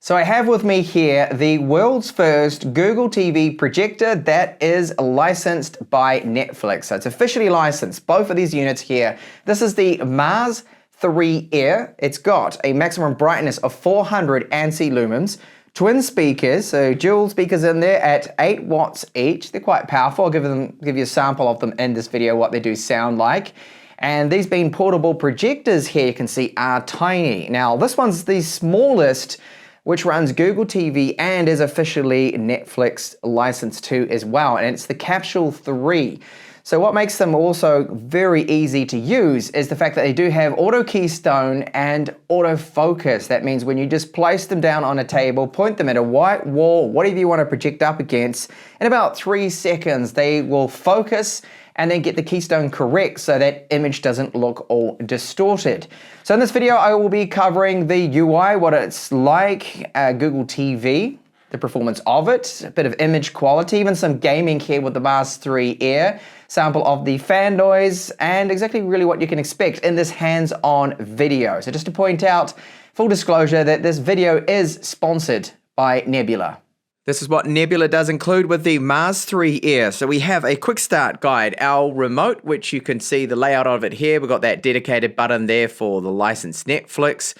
So I have with me here the world's first Google TV projector that is licensed by Netflix. So it's officially licensed, both of these units here. This is the Mar3 Air. It's got a maximum brightness of 400 ANSI lumens, twin speakers, so dual speakers in there at 8 watts each. They're quite powerful. I'll give you a sample of them in this video, what they do sound like. And these being portable projectors here, you can see are tiny. Now this one's the smallest, which runs Google TV and is officially Netflix licensed to as well, and it's the Capsule 3. So what makes them also very easy to use is the fact that they do have auto keystone and auto focus. That means when you just place them down on a table, point them at a white wall, whatever you want to project up against, in about 3 seconds they will focus and then get the keystone correct so that image doesn't look all distorted. So in this video, I will be covering the UI, what it's like, Google TV, the performance of it, a bit of image quality, even some gaming here with the Mar3 Air, sample of the fan noise, and exactly really what you can expect in this hands-on video. So just to point out, full disclosure, that this video is sponsored by Nebula. This is what Nebula does include with the Mar3 Air. So we have a quick start guide, our remote, which you can see the layout of it here. We've got that dedicated button there for the licensed Netflix,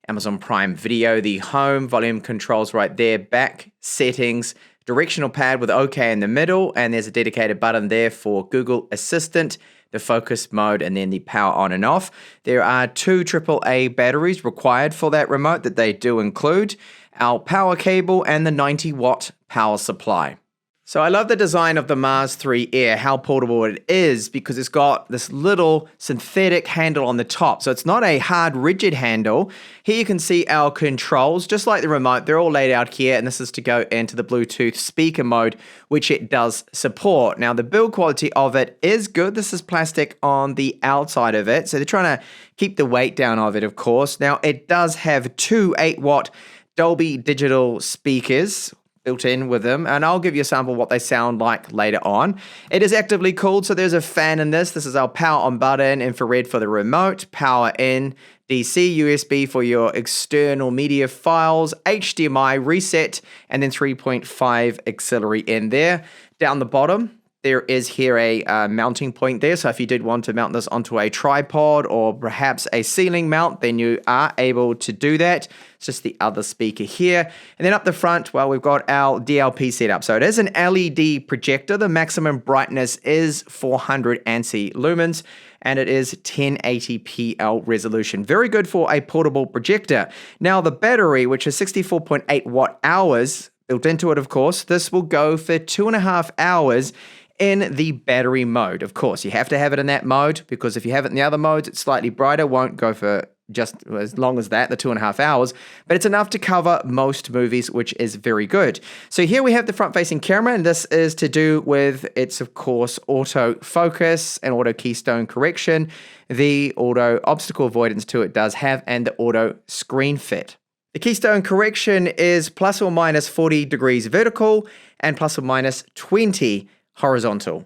Amazon Prime Video, the home, volume controls right there, back settings, directional pad with OK in the middle, and there's a dedicated button there for Google Assistant, the focus mode, and then the power on and off. There are 2 AAA batteries required for that remote that they do include, our power cable, and the 90-watt power supply. So I love the design of the Mar3 Air, how portable it is, because it's got this little synthetic handle on the top. So it's not a hard, rigid handle. Here you can see our controls, just like the remote. They're all laid out here, and this is to go into the Bluetooth speaker mode, which it does support. Now, the build quality of it is good. This is plastic on the outside of it, so they're trying to keep the weight down of it, of course. Now, it does have 2 8-watt Dolby digital speakers built in with them, and I'll give you a sample of what they sound like later on. It is actively cooled, so there's a fan in this. This is our power on button, infrared for the remote, power in, DC, USB for your external media files, HDMI reset, and then 3.5 auxiliary in there. Down the bottom, there is here a mounting point there, so if you did want to mount this onto a tripod or perhaps a ceiling mount, then you are able to do that. It's just the other speaker here. And then up the front, well, we've got our DLP setup. So it is an LED projector. The maximum brightness is 400 ANSI lumens, and it is 1080pl resolution. Very good for a portable projector. Now the battery, which is 64.8 watt hours, built into it, of course, this will go for 2.5 hours in the battery mode. Of course, you have to have it in that mode, because if you have it in the other modes, it's slightly brighter, won't go for just as long as that, the 2.5 hours, but it's enough to cover most movies, which is very good. So here we have the front-facing camera, and this is to do with its, of course, auto focus and auto keystone correction. The auto obstacle avoidance too it does have, and the auto screen fit. The keystone correction is plus or minus 40 degrees vertical and plus or minus 20 horizontal.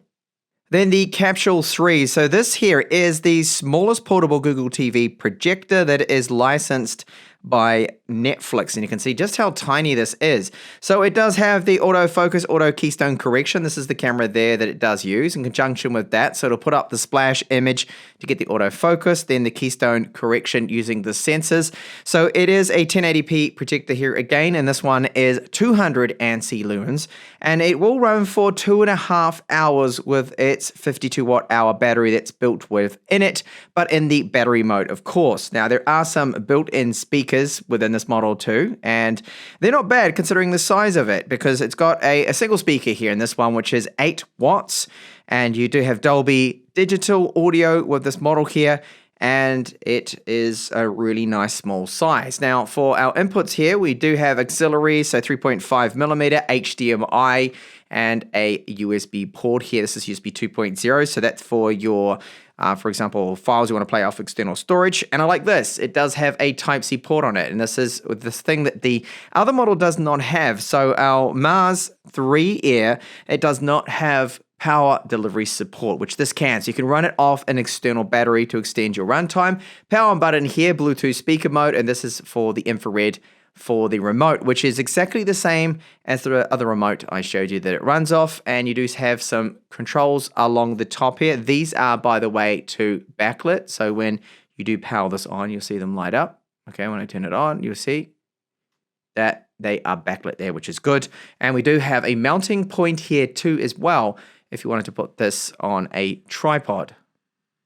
Then the Capsule 3. So this here is the smallest portable Google TV projector that is licensed by Netflix, and you can see just how tiny this is. So it does have the autofocus, auto keystone correction. This is the camera there that it does use in conjunction with that. So it'll put up the splash image to get the autofocus, then the keystone correction using the sensors. So it is a 1080p projector here again, and this one is 200 ANSI lumens, and it will run for 2.5 hours with its 52 watt hour battery that's built within it, but in the battery mode, of course. Now there are some built-in speakers within this model too, and they're not bad considering the size of it, because it's got a single speaker here in this one, which is 8 watts, and you do have Dolby digital audio with this model here, and it is a really nice small size. Now for our inputs here, we do have auxiliary, so 3.5mm HDMI, and a USB port here. This is USB 2.0, so that's for your, for example, files you want to play off external storage. And I like this. It does have a Type-C port on it, and this is this thing that the other model does not have. So our Mar3 Air, it does not have power delivery support, which this can. So you can run it off an external battery to extend your runtime. Power on button here, Bluetooth speaker mode, and this is for the infrared for the remote, which is exactly the same as the other remote I showed you that it runs off. And you do have some controls along the top here. These are, by the way, to backlit. So when you do power this on, you'll see them light up. Okay, when I turn it on, you'll see that they are backlit there, which is good. And we do have a mounting point here too as well, if you wanted to put this on a tripod.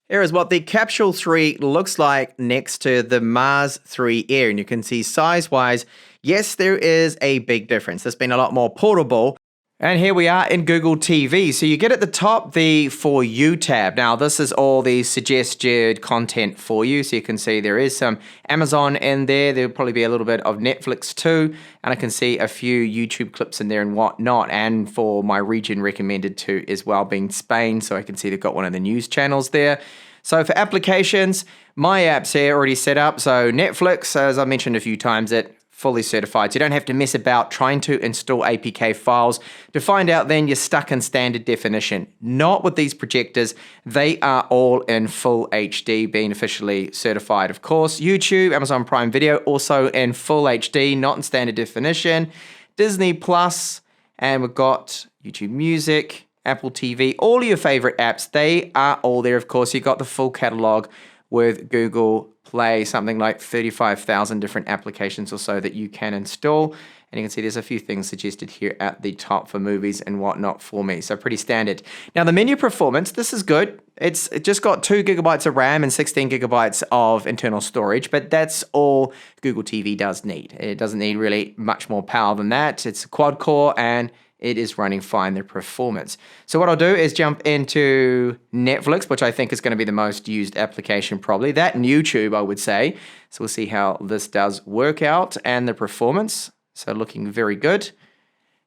Here is what the Capsule 3 looks like next to the Mars 3 Air. And you can see size-wise, yes, there is a big difference. It's been a lot more portable. And here we are in Google TV. So you get at the top the For You tab. Now, this is all the suggested content for you. So you can see there is some Amazon in there. There'll probably be a little bit of Netflix too. And I can see a few YouTube clips in there and whatnot. And for my region recommended too as well, being Spain. So I can see they've got one of the news channels there. So for applications, my app's here already set up. So Netflix, as I mentioned a few times, it fully certified. So you don't have to mess about trying to install APK files to find out then you're stuck in standard definition. Not with these projectors. They are all in full HD, being officially certified, of course. YouTube, Amazon Prime Video, also in full HD, not in standard definition. Disney Plus, and we've got YouTube Music, Apple TV, all of your favorite apps, they are all there, of course. You've got the full catalog with Google Play, something like 35,000 different applications or so that you can install. And you can see there's a few things suggested here at the top for movies and whatnot for me. So pretty standard. Now the menu performance, this is good. It just got 2 gigabytes of RAM and 16 gigabytes of internal storage, but that's all Google TV does need. It doesn't need really much more power than that. It's a quad core and it is running fine, the performance. So what I'll do is jump into Netflix, which I think is going to be the most used application probably. That and YouTube, I would say. So we'll see how this does work out and the performance. So looking very good.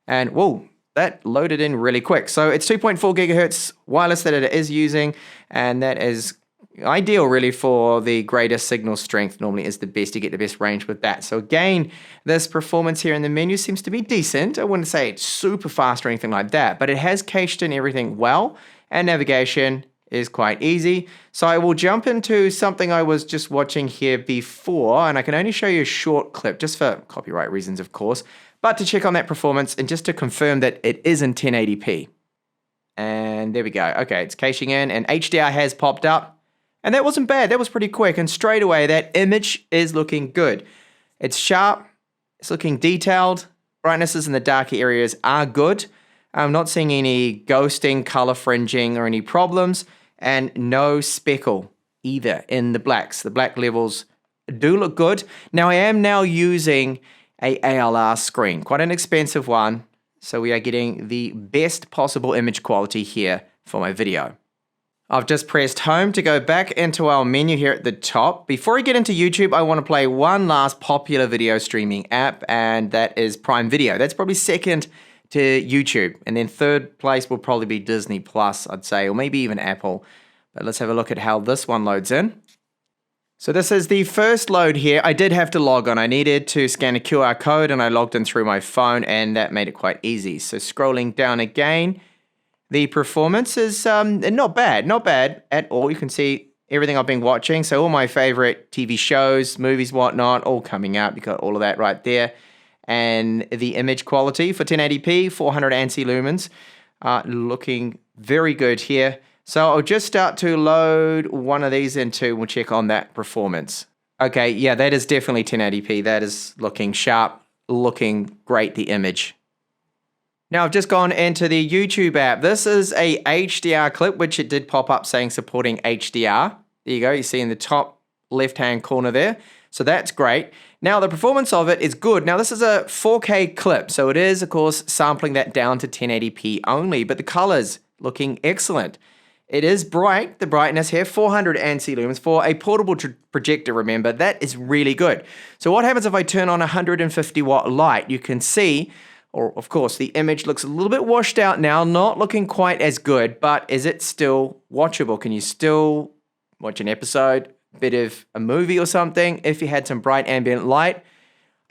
And whoa, that loaded in really quick. So it's 2.4 gigahertz wireless that it is using. And that is ideal really for the greatest signal strength. Normally is the best to get the best range with that. So again, this performance here in the menu seems to be decent. I wouldn't say it's super fast or anything like that, but it has cached in everything well, and navigation is quite easy. So I will jump into something I was just watching here before, and I can only show you a short clip just for copyright reasons, of course, but to check on that performance and just to confirm that it is in 1080p. And there we go. Okay, it's caching in and HDR has popped up. And that wasn't bad. That was pretty quick. And straight away, that image is looking good. It's sharp. It's looking detailed. Brightnesses in the darker areas are good. I'm not seeing any ghosting, color fringing, or any problems. And no speckle either in the blacks. The black levels do look good. Now, I am now using a ALR screen. Quite an expensive one. So we are getting the best possible image quality here for my video. I've just pressed home to go back into our menu here at the top. Before I get into YouTube, I want to play one last popular video streaming app, and that is Prime Video. That's probably second to YouTube, and then third place will probably be Disney Plus, I'd say, or maybe even Apple. But let's have a look at how this one loads in. So this is the first load here. I did have to log on. I needed to scan a QR code, and I logged in through my phone, and that made it quite easy. So scrolling down again, the performance is not bad at all. You can see everything I've been watching. So all my favorite TV shows, movies, whatnot, all coming up. You got all of that right there. And the image quality for 1080p, 400 ANSI lumens, looking very good here. So I'll just start to load one of these into, we'll check on that performance. Okay, yeah, that is definitely 1080p. That is looking sharp, looking great, the image. Now I've just gone into the YouTube app. This is a HDR clip, which it did pop up saying supporting HDR. There you go, you see in the top left-hand corner there. So that's great. Now the performance of it is good. Now this is a 4K clip, so it is, of course, sampling that down to 1080p only, but the colors looking excellent. It is bright, the brightness here, 400 ANSI lumens for a portable projector, remember, that is really good. So what happens if I turn on a 150 watt light? You can see, or of course, the image looks a little bit washed out now, not looking quite as good, but is it still watchable? Can you still watch an episode, bit of a movie or something if you had some bright ambient light?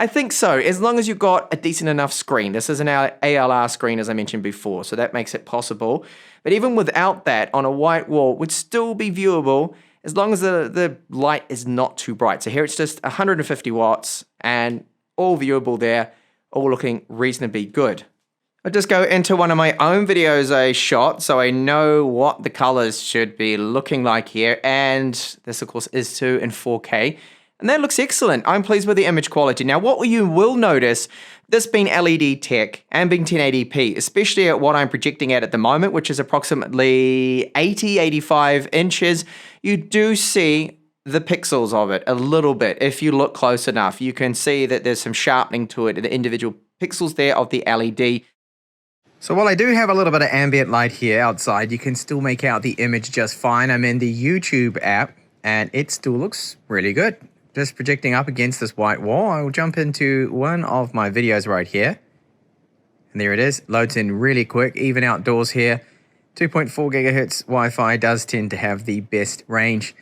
I think so, as long as you've got a decent enough screen. This is an ALR screen, as I mentioned before, so that makes it possible. But even without that, on a white wall, would still be viewable as long as the light is not too bright. So here it's just 150 watts, and all viewable there, all looking reasonably good. I'll just go into one of my own videos I shot so I know what the colors should be looking like here. And this, of course, is in 4K. And that looks excellent. I'm pleased with the image quality. Now, what you will notice, this being LED tech and being 1080p, especially at what I'm projecting at the moment, which is approximately 85 inches, you do see the pixels of it a little bit. If you look close enough, you can see that there's some sharpening to it, the individual pixels there of the LED. So while I do have a little bit of ambient light here outside, you can still make out the image just fine. I'm in the YouTube app and it still looks really good. Just projecting up against this white wall, I will jump into one of my videos right here. And there it is, loads in really quick, even outdoors here. 2.4 gigahertz Wi-Fi does tend to have the best range.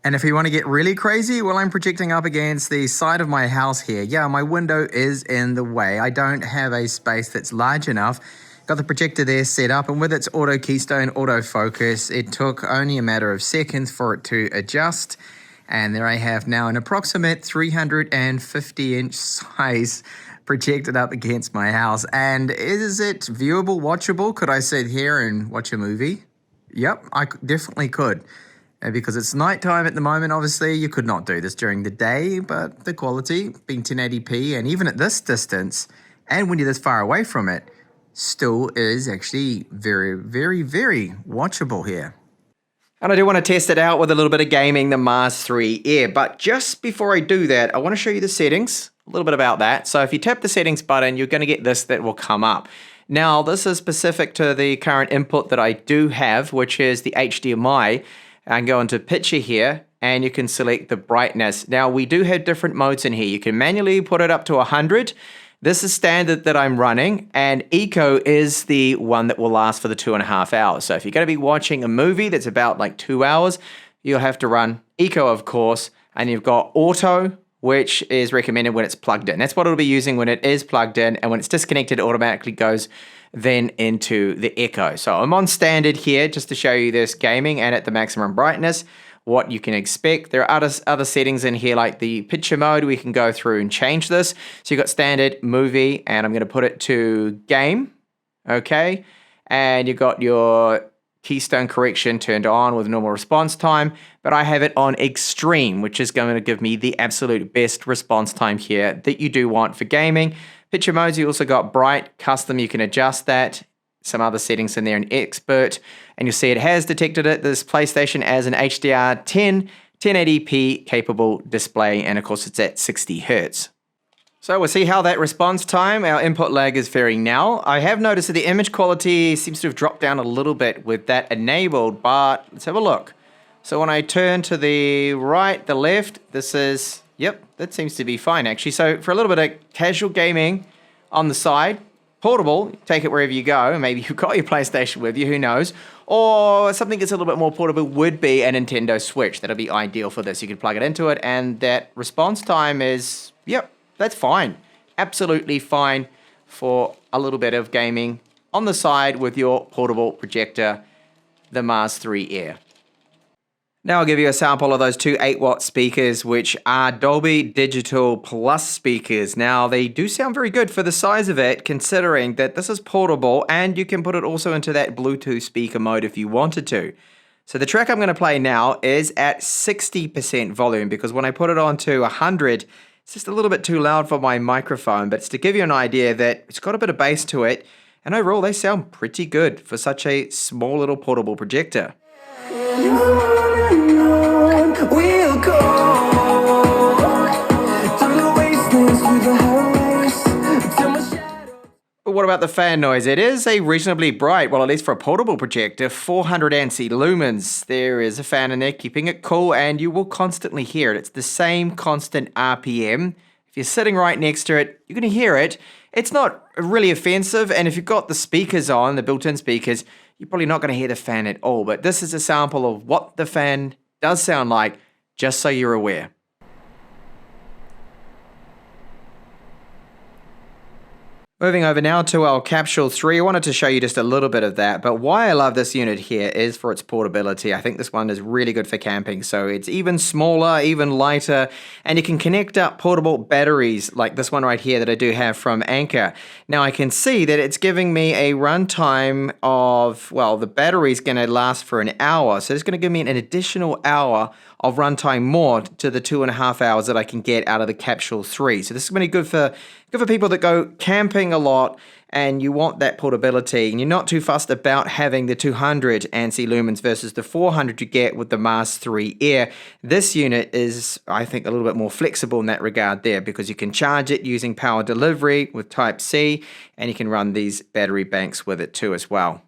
And if you want to get really crazy, well, I'm projecting up against the side of my house here. Yeah, my window is in the way. I don't have a space that's large enough. Got the projector there set up, and with its auto keystone, autofocus, it took only a matter of seconds for it to adjust. And there I have now an approximate 350-inch size projected up against my house. And is it viewable, watchable? Could I sit here and watch a movie? Yep, I definitely could. Because it's nighttime at the moment, obviously, you could not do this during the day, but the quality, being 1080p, and even at this distance, and when you're this far away from it, still is actually very, very, very watchable here. And I do want to test it out with a little bit of gaming, the Mars 3 Air. But just before I do that, I want to show you the settings, a little bit about that. So if you tap the settings button, you're going to get this that will come up. Now, this is specific to the current input that I do have, which is the HDMI. I can go into picture here and you can select the brightness. Now, we do have different modes in here. You can manually put it up to 100. This is standard that I'm running, and Eco is the one that will last for the 2.5 hours. So if you're going to be watching a movie that's about like 2 hours, you'll have to run Eco, of course, and you've got Auto, which is recommended when it's plugged in. That's what it'll be using when it is plugged in, and when it's disconnected, it automatically goes then into the Echo. So I'm on standard here just to show you this gaming and at the maximum brightness, what you can expect. There are other settings in here like the picture mode. We can go through and change this. So you've got standard, movie, and I'm going to put it to game. Okay. And you've got your keystone correction turned on with normal response time, but I have it on extreme, which is going to give me the absolute best response time here that you do want for gaming. Picture modes, you also got bright, custom, you can adjust that. Some other settings in there in expert, and you'll see it has detected it, this PlayStation, as an HDR10 1080p capable display, and of course it's at 60 Hertz. So we'll see how that response time, our input lag, is varying now. I have noticed that the image quality seems to have dropped down a little bit with that enabled, but let's have a look. So when I turn to the right, the left, this is, yep, that seems to be fine actually. So for a little bit of casual gaming on the side, portable, take it wherever you go. Maybe you've got your PlayStation with you, who knows? Or something that's a little bit more portable would be a Nintendo Switch. That'll be ideal for this. You can plug it into it, and that response time is, yep, that's fine. Absolutely fine for a little bit of gaming on the side with your portable projector, the Mars 3 Air. Now I'll give you a sample of those two 8-watt speakers, which are Dolby Digital Plus speakers. Now, they do sound very good for the size of it, considering that this is portable, and you can put it also into that Bluetooth speaker mode if you wanted to. So the track I'm going to play now is at 60% volume, because when I put it on to 100, it's just a little bit too loud for my microphone, but it's to give you an idea that it's got a bit of bass to it, and overall they sound pretty good for such a small little portable projector. We'll go through the wastelands, through the highways, till my shadow. But what about the fan noise? It is a reasonably bright, well, at least for a portable projector, 400 ANSI lumens. There is a fan in there keeping it cool, and you will constantly hear it. It's the same constant RPM. If you're sitting right next to it, you're going to hear it. It's not really offensive, and if you've got the speakers on, the built-in speakers, you're probably not going to hear the fan at all. But this is a sample of what the fan does sound like, just so you're aware. Moving over now to our Capsule 3, I wanted to show you just a little bit of that, but why I love this unit here is for its portability. I think this one is really good for camping, so it's even smaller, even lighter, and you can connect up portable batteries like this one right here that I do have from Anker. Now I can see that it's giving me a runtime of, well, the battery's going to last for an hour, so it's going to give me an additional hour of runtime more to the 2.5 hours that I can get out of the Capsule 3. So this is going to be good for people that go camping a lot and you want that portability and you're not too fussed about having the 200 ANSI lumens versus the 400 you get with the Mars 3 Air. This unit is, I think, a little bit more flexible in that regard there because you can charge it using power delivery with Type-C and you can run these battery banks with it too as well.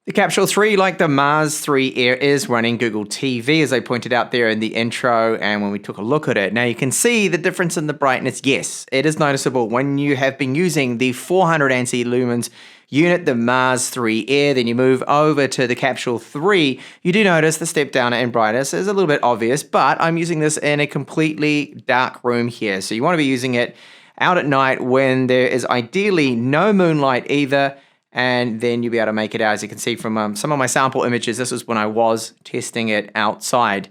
The Capsule 3, like the Mars 3 Air, is running Google TV, as I pointed out there in the intro and when we took a look at it. Now you can see the difference in the brightness. Yes, it is noticeable when you have been using the 400 ANSI lumens unit, the Mars 3 Air, then you move over to the Capsule 3, you do notice the step down in brightness is a little bit obvious, but I'm using this in a completely dark room here. So you want to be using it out at night when there is ideally no moonlight either, and then you'll be able to make it out. As you can see from some of my sample images, this was when I was testing it outside,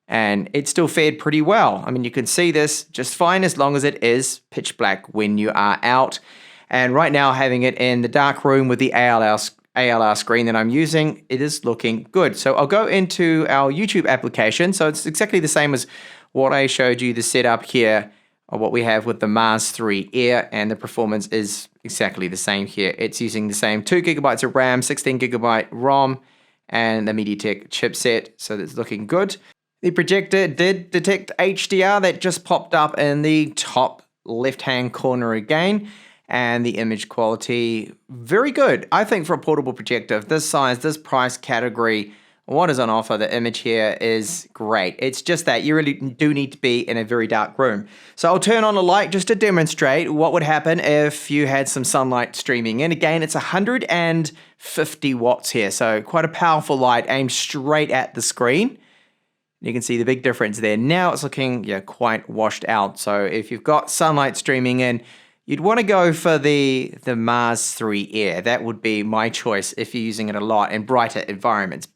and it still fared pretty well. I mean, you can see this just fine as long as it is pitch black when you are out. And right now, having it in the dark room with the ALR screen that I'm using, it is looking good. So I'll go into our YouTube application. So it's exactly the same as what I showed you, the setup here, or what we have with the Mars 3 Air, and the performance is exactly the same here. It's using the same 2 gigabytes of RAM, 16 gigabyte ROM, and the MediaTek chipset, so that's looking good. The projector did detect HDR, that just popped up in the top left-hand corner again, and the image quality, very good. I think for a portable projector of this size, this price category, what is on offer, the image here is great. It's just that you really do need to be in a very dark room. So I'll turn on a light just to demonstrate what would happen if you had some sunlight streaming in. Again, it's 150 watts here, so quite a powerful light aimed straight at the screen. You can see the big difference there. Now it's looking quite washed out. So if you've got sunlight streaming in, you'd want to go for the Mars 3 Air. That would be my choice if you're using it a lot in brighter environments.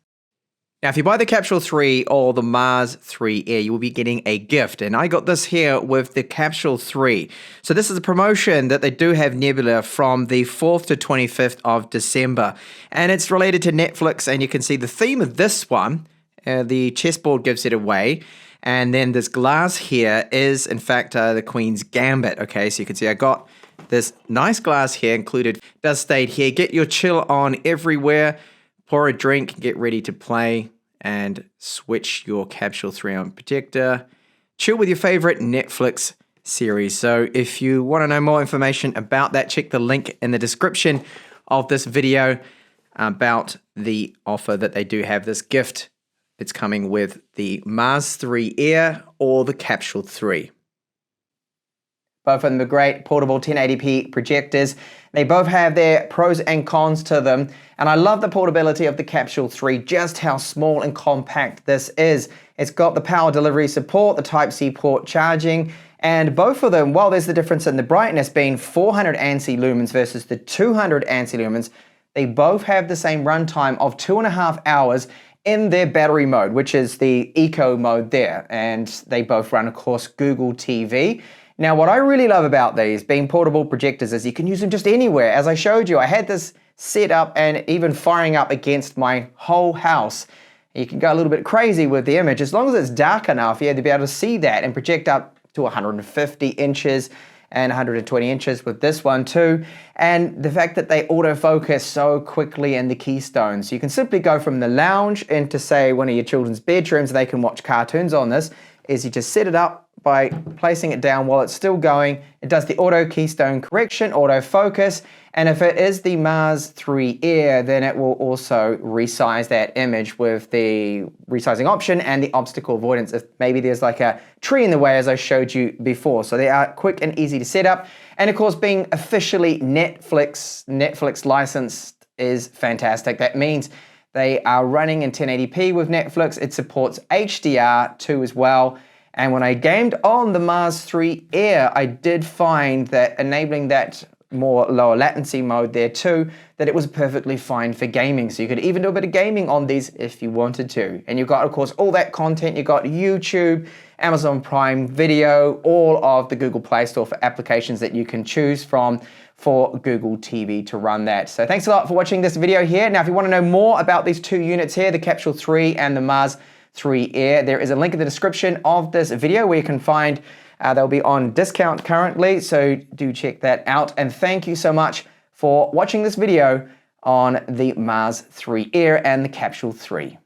Now, if you buy the Capsule 3 or the Mars 3 Air, you will be getting a gift. And I got this here with the Capsule 3. So this is a promotion that they do have Nebula from the 4th to 25th of December. And it's related to Netflix. And you can see the theme of this one, the chessboard gives it away. And then this glass here is, in fact, the Queen's Gambit. Okay, so you can see I got this nice glass here included. It does state here, get your chill on everywhere. Pour a drink, get ready to play, and switch your Capsule 3 on projector. Chill with your favorite Netflix series. So if you want to know more information about that, check the link in the description of this video about the offer that they do have, this gift that's coming with the Mars 3 Air or the Capsule 3. Both of them are great portable 1080p projectors. They both have their pros and cons to them. And I love the portability of the Capsule 3, just how small and compact this is. It's got the power delivery support, the Type-C port charging, and both of them, while there's the difference in the brightness being 400 ANSI lumens versus the 200 ANSI lumens, they both have the same runtime of 2.5 hours in their battery mode, which is the eco mode there. And they both run, of course, Google TV. Now, what I really love about these being portable projectors is you can use them just anywhere. As I showed you, I had this set up and even firing up against my whole house. You can go a little bit crazy with the image. As long as it's dark enough, to be able to see that and project up to 150 inches and 120 inches with this one too. And the fact that they autofocus so quickly in the keystones. You can simply go from the lounge into, say, one of your children's bedrooms. They can watch cartoons on this. Is you just set it up by placing it down while it's still going. It does the auto keystone correction, autofocus, and if it is the Mars 3 Air, then it will also resize that image with the resizing option and the obstacle avoidance if maybe there's like a tree in the way, as I showed you before. So they are quick and easy to set up. And of course, being officially Netflix licensed is fantastic. That means they are running in 1080p with Netflix. It supports HDR too as well. And when I gamed on the Mars 3 Air, I did find that enabling that more lower latency mode there too, that it was perfectly fine for gaming. So you could even do a bit of gaming on these if you wanted to. And you've got, of course, all that content. You've got YouTube, Amazon Prime Video, all of the Google Play Store for applications that you can choose from for Google TV to run that. So thanks a lot for watching this video here. Now, if you want to know more about these two units here, the Capsule 3 and the Mar3 Air, there is a link in the description of this video where you can find they'll be on discount currently, so do check that out. And thank you so much for watching this video on the Mar3 Air and the Capsule 3.